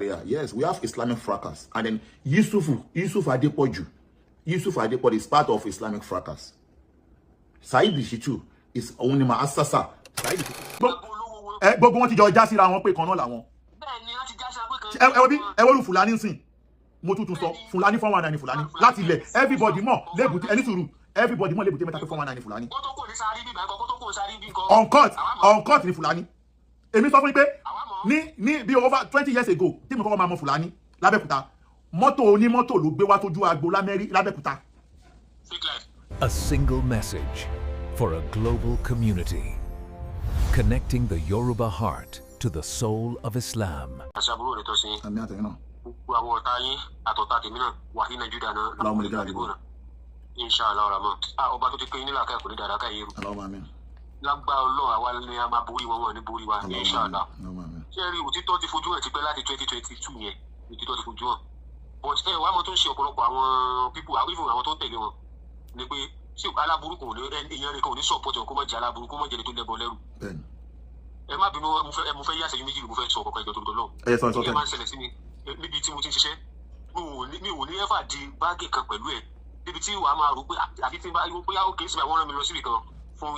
Sharia. Yes, we have Islamic fracas. And then Yusuf Adepoju. Yusuf Adepoju is part of Islamic fracas. Saheed Shittu is Onima Assasa. Saheed Shittu. Gbogbo wọn ti jọ já síra wọn pé kan náà làwọn. Bẹ́ẹ̀ni wọ́n ti já síra pé kan. Ẹ wo lu Fulani nsìn. Mo tún sọ Fulani 419 ni Fulani. Láti ilẹ̀ everybody mọ̀ lébùté ẹni sùúrù. Everybody mọ̀ lébùté mẹ́ta pé 419 ni Fulani. Kó tó kò ní sáré bí ìbákan, kó tó kò sáré bí nǹkan. On court ni Fulani. Èmi sọ fún yín pé ní bí over 20 years ago tí mo kọ́kọ́ máa mọ Fulani l'Abẹ́òkúta mọ́tò onímọ́tò ló gbé wá tójú agbo l'Abẹ́òkúta. A single message for a global community, connecting the Yoruba heart to the soul of Islam. Àṣàbúrò rẹ̀ tó ṣe. Àmì àtẹ̀yìn náà. Gbogbo àwọn ọ̀tá yín àtọ̀tá tèmi náà wà ní Nàìjíríà náà. Aláwọ̀ mọ̀lẹ́gà àdìgbò. Inshallah Rahman. Ọba tó ti pé nílà ká kò ní dáadáa ká yé ru. Aláwọ̀ àmín. Lágbára Ọlọ́run àwa ni a máa borí wọn ní borí wa. Inshallah. Ṣé rí òtítọ́ ti fojú hàn ti pẹ́ láti 2022 yẹn. Òtítọ́ ti fojú hàn. But wá mọ́ tó ń ṣe ọ̀pọ̀lọpọ̀ àwọn people even àwọn tó ń tẹ̀lé wọn ni pé ṣé aláburú kò ní èèyàn rẹ̀ kò ní support wọn kó má jẹ́ aláburú kó má jẹ́ ẹni tó lẹ́bọ lẹ́rù. Ẹ má bínú mo fẹ́ yá ṣẹ́jú méjì mo fẹ́ sọ ọ̀kọ̀ọ̀kan ìjọ tó ń dọ́lọ́. Ẹ máa ń ṣẹlẹ̀ sí mi níbi tí mo ti ń ṣiṣẹ́ mi ò ní ẹ́fà di báàgì kan pẹ̀lú ẹ̀ níbi tí wàá máa rò pé àfi tí bóyá ó kéré síbẹ̀ wọ́n rán mi lọ síbi kan fún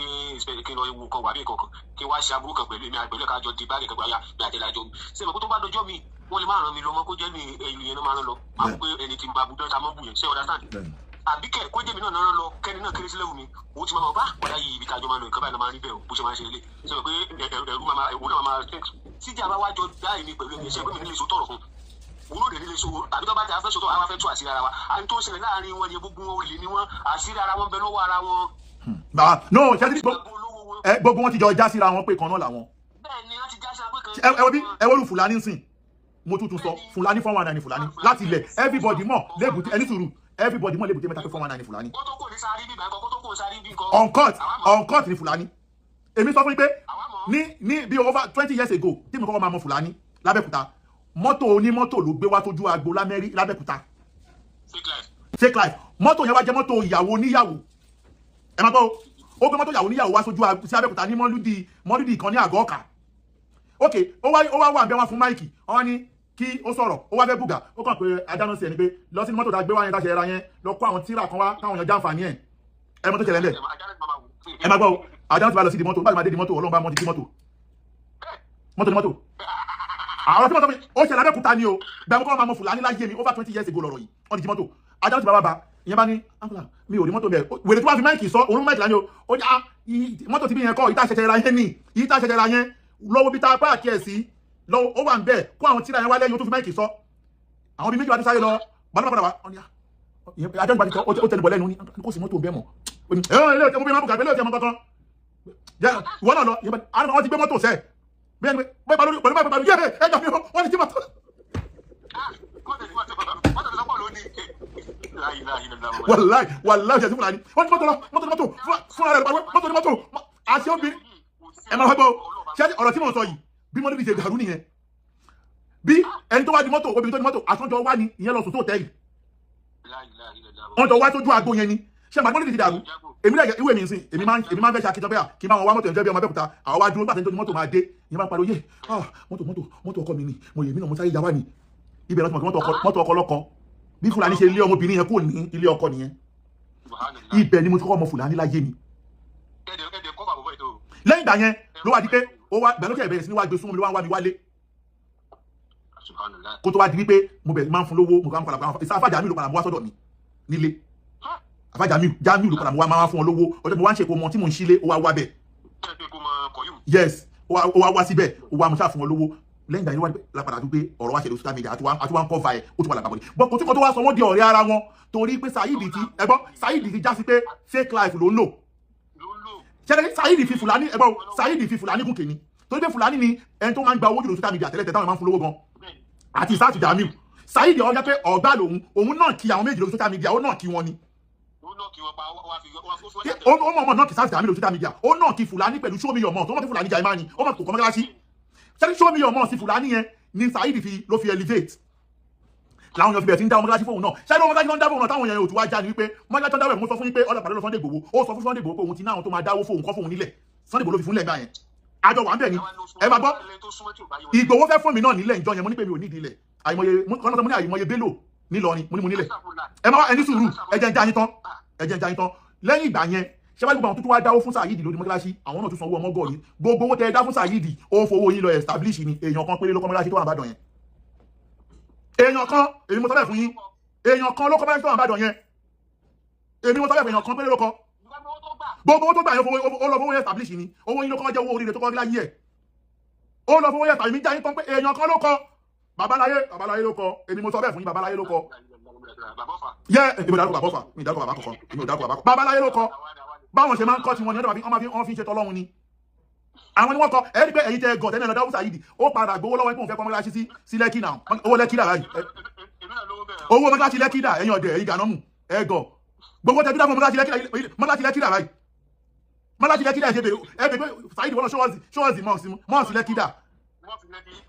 kí n lọ ewu kan wà bí nǹkan kan kí n wá ṣe aburú kan pẹ̀lú èmi àgbẹ̀lẹ̀ kájọ di báàgì kan gbáyà ní àtẹ̀lájọ mi ṣé ìmọ̀ kó tó bá dọjọ́ mi wọ́n lè má ràn mí lọ mọ́ kó jẹ́ ní ìlú yẹn náà máa rán lọ máa ń pé ẹni tí mo bá bu dọ́ta mọ́ bù yẹn ṣé ọ̀dà sáà àbí kó jẹ́ mi náà rán lọ kẹ́ni náà kéré sílẹ̀ wù mí òun ti máa bá wọ́dà yìí ibi kájọ máa lọ nǹkan báyìí náà máa rí bẹ́ẹ̀ bó ṣe máa ṣe lélẹ̀ ṣé pé ẹ̀rú náà máa tíjà bá wájọ dá èmi pẹ̀lú ẹ̀mí iṣẹ́ pé mi nílé so tọ̀rọ̀ fún òun ló dé nílé so tàbí tó bá ti afẹ́ sọ́tọ̀ àwọn afẹ́ tú àṣírí ara wa àti tó ń ṣẹlẹ̀ láàrin wọn ni gbogbo wọn olè ni wọn àṣírí ara wọn bẹ lọ́wọ́ ara wọn. no ṣáàtì gbogbo wọn ti jọ já síra wọn pé kan náà làwọn. Bẹ́ẹ̀ni wọ́n ti já síra pé kan. ẹ wo lu Fulani nsìn mo tún sọ Fulani 419 ni Fulani láti ilẹ̀ everybody mọ̀ lébùté ẹni sùúrù everybody mọ̀ lébùté mẹ́ta pé 419 ni Fulani. Kó tó kò ní sáré bí ìbákan, kó tó kò sáré bí nǹkan. On court ni Fulani. Èmi sọ fún yín pé ní bí over 20 years ago tí mo kọ́kọ́ máa mọ Fulani l'Abẹ́òkúta mọ́tò onímọ́tò ló gbé wá tójú agbo l'Abẹ́òkúta. Fake life mọ́tò yẹn wá jẹ́ mọ́tò ìyàwó níyàwó ẹ máa gbọ́ ó gbé mọ́tò ìyàwó níyàwó wá sójú sí Abẹ́òkúta ní mọ́lúdì kan ní àgọ́ ọ̀kà ok ó wá wà bẹ́ẹ̀ wá fún máìkì wọ́n ní kí ó sọ̀rọ̀ ó wá fẹ́ bùgà ó kàn pé adáná sí ẹni pé lọ sí mọ́tò tá a gbé wá yẹn tá a ṣe ẹra yẹn lọ kó àwọn tíra kan wá káwọn èèyàn jàǹfààní ẹ̀ ẹ mọ́tò ṣẹlẹ̀ ńlẹ̀ ẹ máa gbọ́ adáná ti bá lọ sí di mọ́tò bá ti máa dé di mọ́tò ọlọ́run bá mọ́ ti di mọ́tò àwọn tí wọ́n sọ pé ó ṣẹlẹ̀ Abẹ́òkúta ni o bẹ́ẹ̀ mo kọ́ máa mọ Fulani láyé mi over 20 years ago lọ́rọ̀ yìí wọ́n ti jí mọ́tò adáná ti bá ìyẹn bá ní àǹkùlà mi ò rí mọ́tò bẹ́ẹ̀ wèrè tí wọ́n fi máìkì sọ òun máìkì lánàá ó ní mọ́tò tí bí yẹn kọ́ ìta ṣẹ̀ṣẹ̀ ra yẹn ní ìta ṣẹ̀ṣẹ̀ ra yẹn lọ́wọ́ bí tá páàkì ẹ̀ sí lọ́wọ́ ó wà ń bẹ́ẹ̀ kó àwọn tíra yẹn wá lẹ́yìn ó tún fi máìkì sọ àwọn bí méjì wá tó sáré lọ bàbá padà wá adáná ìbàdí kan ó tẹnu bọ̀ lẹ́nu ní kó sì mọ́tò bẹ́ẹ̀ mọ̀ ó ní ilé ọtí mo bí máa bùkà ilé ọtí ọmọ kankan ìwọ náà lọ wọ́n ti gbé mọ́tò sẹ́ẹ̀ bí ẹni pé pẹ̀lú báyìí yẹ́ ẹjọ́ mi wọ́n ti jí mọ́tò. wàláì ṣe sí Fulani wọ́n ti mọ́tò fún ara rẹ̀ mọ́tò àti obìnrin ẹ máa gbọ́ ṣé ọ̀rọ̀ tí mo sọ yìí bí mo níbi ṣe dàrú nìyẹn bí ẹni tó wá di mọ́tò obìnrin tó di mọ́tò àtúntò wá ní ìyẹn lọ sùn tó tẹ́lì wọ́n jọ wá tójú àgbo yẹn ni ṣé màá gbọ́dọ̀ ti dàrú èmi náà ìwé mi ń sìn èmi máa ń fẹ́ ṣe akíntọ́ bẹ́ẹ̀ kí n bá wọn wá mọ́tò ẹ̀jẹ̀ bí ọmọ Abẹ́òkúta àwọn wá dúró gbàtẹ́ nítorí mọ́tò máa dé ìyẹn máa ń pariwo yé mọ́tò ọkọ mi ni mo yè mí náà mo sáré yá wá ni ibẹ̀ lọ́tọ̀ mọ́tò ọkọ lọ́kọ bí Fulani ṣe lé ọmọbìnrin yẹn kò ní ilé ọkọ nìyẹn ibẹ̀ ni mo ti kọ́kọ́ mọ Fulani láyé mi. lẹ́yìn ìgbà yẹn ló wá di pé ó wá gbẹ̀lókè ìbẹ̀rẹ̀ sí ní wá gbé súnmọ́ mi ló wá ń wá mi wálé kó tó wá di wípé mo bẹ̀rẹ̀ máa ń fún lówó mo kàn ń padà ìsáfàjà mi ló padà mú wá sọ́dọ̀ mi nílé àfájà Jamiu ló padà mo wá máa fún ọ lówó ọjọ́ mo wá ń ṣe kó mọ tí mò ń sílé ó wá wá bẹ̀ yes ó wá wá síbẹ̀ ó wá mo ṣáà fún ọ lówó lẹ́yìn ìgbà yẹn wá lápadà tó pé ọ̀rọ̀ wá ṣẹlẹ̀ social media àti wá ń cover ẹ̀ ó ti wà lápapọ̀ ní bọ́ kò tí kò tó wá sọ wọ́n di ọ̀rẹ́ ara wọn torí pé Saheed ti já sí pé fake life ló ń lò ṣẹ́ni Saheed fi Fulani gùn kìíní torí pé Fulani ni ẹni tó máa ń gba owó jùlọ social media tẹ́lẹ̀ táwọn máa ń fún lówó gan àti ìsáàtì Jamiu Saheed ọjà pé ọ̀gá òun náà kí àwọn méjì lórí social media ó náà kí wọn ni ó mọ̀ náà kì sáàtì Jamiu lórí social media ó náà kí Fulani pẹ̀lú show me your mouth tó mọ̀ sí Fulani jaimani ó mọ̀ kò kọ́ mọ́kálásí ṣẹ́ni show me your mouth sí Fulani yẹn ni Saheed ló fi elevate láwọn èèyàn fi bẹ̀rẹ̀ sí ń dá ọmọkálásí fóun náà ṣẹ́ni ọmọkálásí náà ń dá fóun náà táwọn èèyàn ò tún wá já ni wípé mọ́kálásí tó ń dáwọ̀ mo sọ fún yín pé ọ̀dọ̀ pàdé lọ Sunday Igboho ó sọ fún Sunday Igboho pé òun ti ní àwọn tó máa dáwó fóun kọ́ fóun nílẹ̀ Sunday Igboho ló fi fún lẹ́gbàá yẹn àjọ wà ń bẹ̀ ni ẹ máa gbọ́ Igboho fẹ́ fún mi náà nílẹ̀ ìjọ yẹn mo ní pé mi ò nídìí ilẹ̀ àìmọye kọ́nà tó mú ní àìmọye Bello nílọrin mo ní mo nílẹ̀ ẹ máa ẹni sùúrù ẹjẹ ń já yín tán lẹ́yìn ìgbà yẹn ṣé wàá gbogbo àwọn tuntun wá dáwó fún Saheed lórí mọ́kíláṣí àwọn náà tún sanwó ọmọ gọ̀ọ́ ni gbogbo owó tẹ ẹ dá fún Saheed ó fowó yín lọ establish ni èèyàn kan péré ló kọ́ mọ́kíláṣí tó wà Ìbàdàn yẹn èèyàn kan èmi mo sọ bẹ́ẹ̀ fún yín èèyàn kan ló kọ́ mọ́kíláṣí tó wà Ìbàdàn yẹn èmi mo sọ bẹ́ẹ̀ fún èèyàn kan péré ló kọ́ gbogbo owó tó gbà yẹn ó lọ fowó yẹn establish ni owó yín ló kọ́ jẹ́ owó oríire tó kọ́ láyé ẹ̀ ó lọ fowó yẹn tàbí mi já yín tán pé èèyàn kan ló kọ́ babaláyé ló kọ́ èmi mo sọ bẹ́ẹ̀ fún yín babaláyé ló kọ́ yẹ èmi ò dárúkọ bàbọ́fà mi ò dárúkọ bàbá kankan èmi ò dárúkọ bàbá babaláyé ló kọ́ báwọn ṣe máa ń kọ́ tí wọn ní ọdún wọn fi ń ṣe tọ́lọ́run ni àwọn ni wọ́n kọ́ ẹ̀rí pé ẹ̀yin tẹ́ gọ̀ tẹ́lẹ̀ lọ́dọ̀ Saheed ó padà gbowó lọ́wọ́ ìpòun fẹ́ kọ́ mọ́láṣí sí Lẹ́kì náà owó Lẹ́kì dà báyìí owó mọ́láṣí Lẹ́kì dà ẹ̀yin ọ̀dẹ̀ ẹ̀yin gànọ́mù ẹ̀gọ̀ gbogbo tẹ́ dídá fún mọ́láṣí Lẹ́kì dà báyìí mọ́láṣí Lẹ́kì dà ẹ̀bẹ̀ pé Saheed wọ́n lọ ṣọ́ọ̀ṣì mọ́ọ̀sì Lẹ́kì dà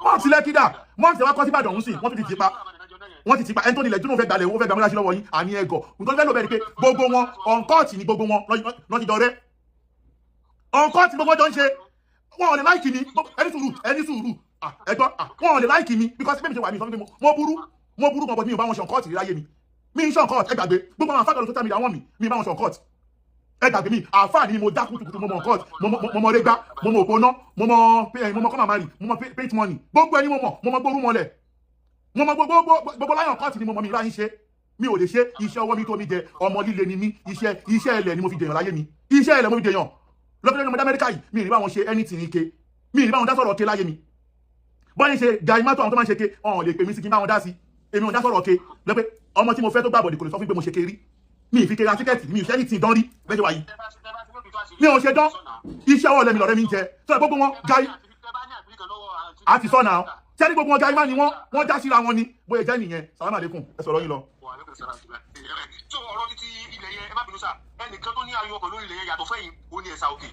mọ́ọ̀sì Lẹ́kì dà mọ́ọ̀sì wá kọ́ sí Ìbàdàn sí wọ́n ti ti pa ẹni tó nílẹ̀ tí wọ́n fẹ́ gbalẹ̀ owó fẹ́ gba mọ́láṣí lọ́wọ́ yín àní ẹ̀gọ̀ nǹkan fẹ́ lò bẹ́ẹ̀ ni pé gbogbo wọn ọ̀nkọ́ọ̀tì ni gbogbo wọn lọ́ ti dọ̀rẹ́ ọ̀nkọ́ọ̀tì gbogbo jọ ń ṣe wọn ò lè láìkì mi ẹni sùúrù ẹgbọ́n wọn ò lè láìkì mi because bẹ́ẹ̀ mi ṣe wà ní ìsọ́nù pé mo burú kan bọ̀ mi ò bá wọn ṣe ọ̀nkọ́ọ̀tì láyé mi ń ṣe ọ̀nkọ́ọ̀tì ẹ gbàgbé gbogbo àwọn afáàkọ̀ lọ social media wọn mi bá wọn ṣe ọ̀nkọ́ọ̀tì ẹ gbàgbé mi àfáà ni mo dá kùtùkùtù mo mọ ọ̀nkọ́ọ̀tì mo mọ rẹgbá mo mọ òpóná mo mọ kọ́màmárì mo mọ paint money gbogbo ẹni mo mọ gbórú mọlẹ̀ mo mọ gbogbo láyọ̀ ọ̀nkọ́ọ̀tì ni mo mọ mi láyé ṣe mi ò lè ṣe iṣẹ́ ọwọ́ mi tó mi jẹ ọmọ líle ni mi iṣẹ́ ẹlẹ̀ ni mo fi dèèyàn láyé mi iṣẹ́ ẹlẹ̀ mo fi dèèyàn lọ́pẹ́lẹ́ ọmọdé Amẹ́ríkà yìí mi ì ní bá wọn ṣe anything ike mi ì ní bá wọn dá sọ̀rọ̀ ke láyé mi bọ́n ṣe gàí mátò àwọn tó máa ń ṣe ke ọ̀hún lè pè mí sí kí n bá wọn dá sí èmi ò dá sọ̀rọ̀ ke lọ́pẹ́ ọmọ tí mo fẹ́ tó gbà bọ̀dì kò lè sọ fún pé mo ṣe ke rí mi ì fi ke ra tíkẹ́ẹ̀tì mi ì ṣẹ́ ní tì dán rí bẹ́ẹ̀ ṣe wà yìí mi ò ṣe dán iṣẹ́ ọwọ́ lẹ́mi lọ́rẹ́ mi ń jẹ sọ̀rọ̀ gbogbo wọn gàí àti sọ́nà sẹ́ni gbogbo wọn gàí má ni wọ́n dá síra wọn ni bóyá jẹ́ nìyẹn sàlámù àlékún ẹ sọ̀rọ̀ yín lọ. tó ọ̀rọ̀ títí ilẹ̀ yẹn ẹ má bínú sá ẹnìkan tó ní ayọ̀ ọkọ̀ lórí ilẹ̀ yẹn yàtọ̀ fẹ́yìn ó ní Ẹ̀sà Òkè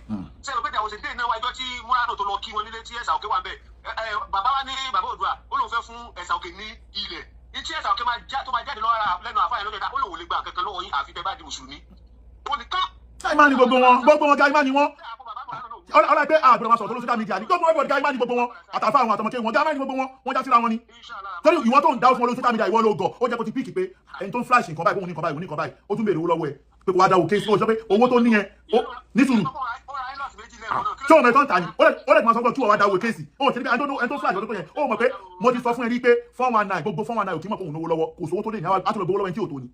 sẹ́yìn pé àwọn òṣèlú náà wájọ́ tí múradò tó lọ kí wọn nílé tí Ẹ̀sà Òkè wà ń bẹ̀ bàbá wa ní bàbá Oòduà ó lóun fẹ́ fún Ẹ̀sà Òkè ní ilẹ̀ tí Ẹ̀sà Òkè tó máa jáde lẹ́nu àfáàyàn lóde ó lóun lè gba kankan lọ́wọ́ yín àfi tẹ́ bá di mùsùlùmí ó ní ká. gáìmá ni gbogbo wọn gáìmá ni wọn ọlọ́ọ̀ pé àgbẹ̀rẹ̀ máa sọ̀rọ̀ tó ló social media ni gbogbo wọn gáìmá ni gbogbo wọn àtàfà àwọn àtọmọkẹ́ wọn gáìmá ni gbogbo wọn já síra wọn ni torí ìwọ tó ń dáwọ́ fún wọn lórí social media ìwọ ló gọ̀ ó jẹ́ kó ti píìkì pé ẹni tó ń flash nǹkan báyìí òun ní nǹkan báyìí ó tún béèrè owó lọ́wọ́ ẹ̀ pé kò wá dáwọ́ kéésì ó sọ pé owó tó níyẹn ní sùúrù tí òun ẹ̀ tó ń tà ní ó lè máa sọ pé kí wọ́n wá dáwọ́ kéésì ó ti rí ẹni tó flash ọdún tó yẹn ó mọ̀ pé mo ti sọ fún ẹ rí pé 419 gbogbo 419 ò kí mọ̀ pé òun lówó lọ́wọ́ kò sówó tó lè ní àtúnlẹ̀ gbowó lọ́wọ́ ẹni tí ò tó ni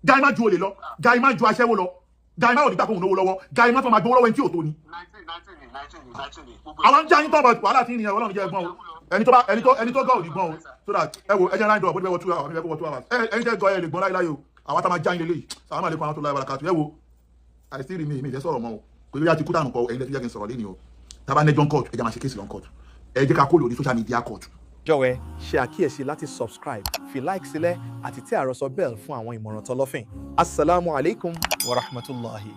gáìmá ju olè lọ gáìmá ju aṣẹ́wó lọ gáìmá ò ní gbà kóhun lówó lọ́wọ́ gáìmá tó máa gbowó lọ́wọ́ ẹni tí ò tó ni. àwọn ń já yín tọ́bọ̀ wàhálà tí ń nìyẹn Ọlọ́run jẹ́ ẹgbọ́n o ẹni tó gọ́ ò ní gbọ́n o so that ẹ wo ẹjẹ́ 9 dọ̀ bó ti bẹ́ wọ 2 hours ẹni tẹ́ gọ́ ẹ lè gbọ́n láyé o àwọn tá máa já yín lélẹ́yìí sàlámù àlékún àwọn tó láyé wàlàkàtù ẹ wo àìsí rí mi ìfẹ́ sọ̀rọ̀ mọ́ o pé bí a ti kú dànù kọ ẹ̀yin lẹ́tí jẹ́ kí n sọ̀rọ̀ lé ni o tábà nẹ́jọ́ court ẹ̀jẹ̀ máa ṣe kéèsì lọ́n court ẹ jẹ́ ká kó lórí social media court. jọ̀wọ́ ṣe àkíyèsí láti subscribe fi like sílẹ̀ àti tẹ àròsọ bell fún àwọn ìmọ̀ràn tọlọ́fìn. Assalamu alaikum wa rahmatullahi.